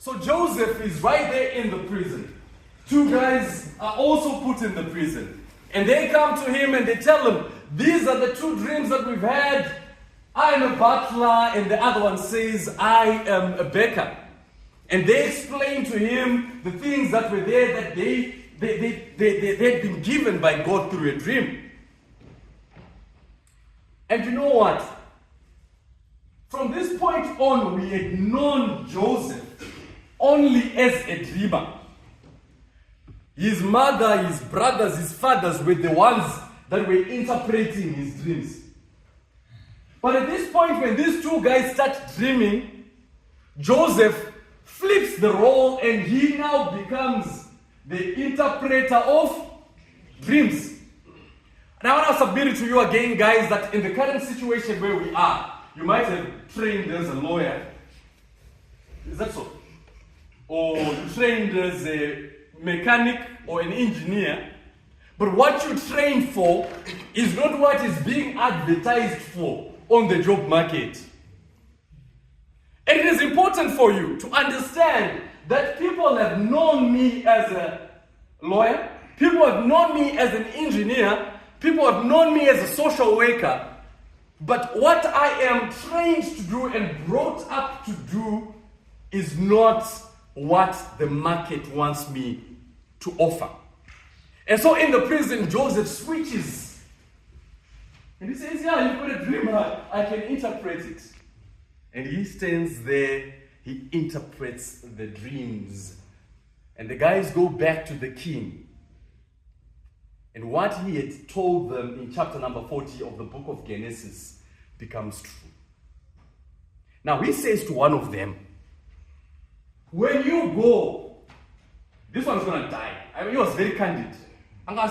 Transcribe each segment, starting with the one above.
So Joseph is right there in the prison. Two guys are also put in the prison. And they come to him and they tell him, these are the two dreams that we've had. I am a butler, and the other one says, I am a baker. And they explain to him the things that were there that they'd been given by God through a dream. And you know what? From this point on, we had known Joseph only as a dreamer. His mother, his brothers, his fathers were the ones that were interpreting his dreams. But at this point, when these two guys start dreaming, Joseph flips the role and he now becomes the interpreter of dreams. And I want to submit it to you again, guys, that in the current situation where we are, you might have trained as a lawyer. Is that so? Or you trained as a mechanic or an engineer. But what you train for is not what is being advertised for on the job market. And it is important for you to understand that people have known me as a lawyer, people have known me as an engineer, people have known me as a social worker, but what I am trained to do and brought up to do is not what the market wants me to offer. And so in the prison, Joseph switches. And he says, yeah, you've got a dream, I can interpret it. And he stands there, he interprets the dreams. And the guys go back to the king. And what he had told them in chapter number 40 of the book of Genesis becomes true. Now he says to one of them, when you go, this one's going to die. I mean, he was very candid. Now,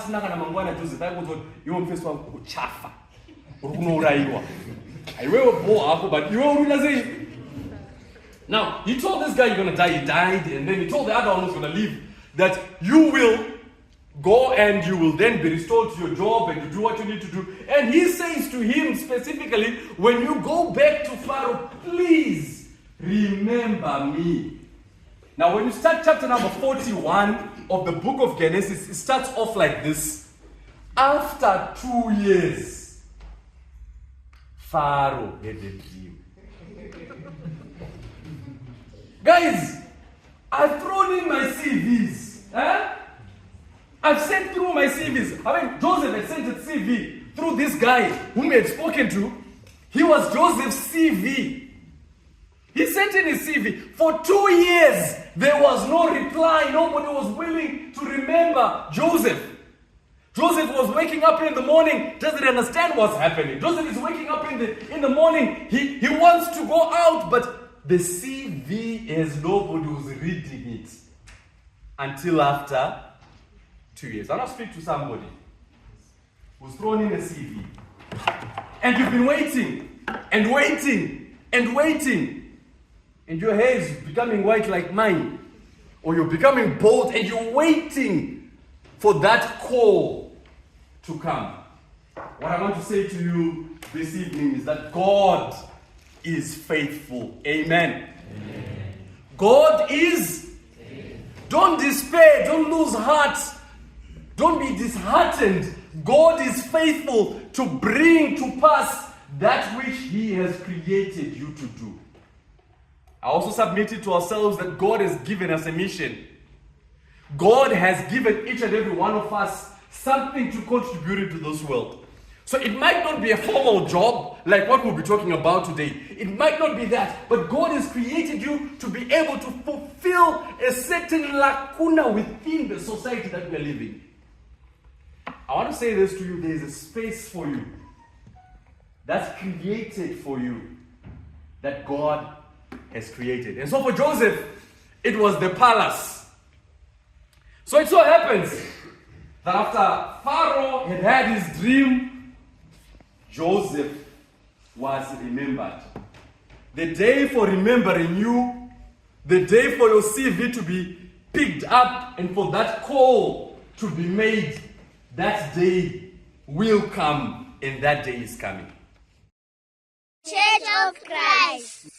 he told this guy you're going to die, he died, and then he told the other one who's going to leave that you will go and you will then be restored to your job and you do what you need to do. And he says to him specifically, when you go back to Pharaoh, please remember me. Now, when you start chapter number 41 of the book of Genesis, it starts off like this. After 2 years, Pharaoh had a dream. Guys, I've thrown in my CVs. I've sent through my CVs. I mean, Joseph had sent a CV through this guy whom he had spoken to. He was Joseph's CV. He sent in his CV. For 2 years, there was no reply. Nobody was willing to remember Joseph. Joseph was waking up in the morning, doesn't understand what's happening. Joseph is waking up in the morning. He wants to go out, but the CV is nobody was reading it until after 2 years. I want to speak to somebody who's thrown in a CV. And you've been waiting and waiting and waiting. And your hair is becoming white like mine. Or you're becoming bald and you're waiting for that call to come. What I want to say to you this evening is that God is faithful. Amen. Amen. God is. Don't despair. Don't lose heart. Don't be disheartened. God is faithful to bring to pass that which He has created you to do. I also submitted to ourselves that God has given us a mission. God has given each and every one of us something to contribute into this world. So it might not be a formal job like what we'll be talking about today. It might not be that, but God has created you to be able to fulfill a certain lacuna within the society that we are living. I want to say this to you, there is a space for you that's created for you that God has created. And so for Joseph, it was the palace. So it so happens that after Pharaoh had had his dream, Joseph was remembered. The day for remembering you, the day for your CV to be picked up and for that call to be made, that day will come, and that day is coming. Church of Christ.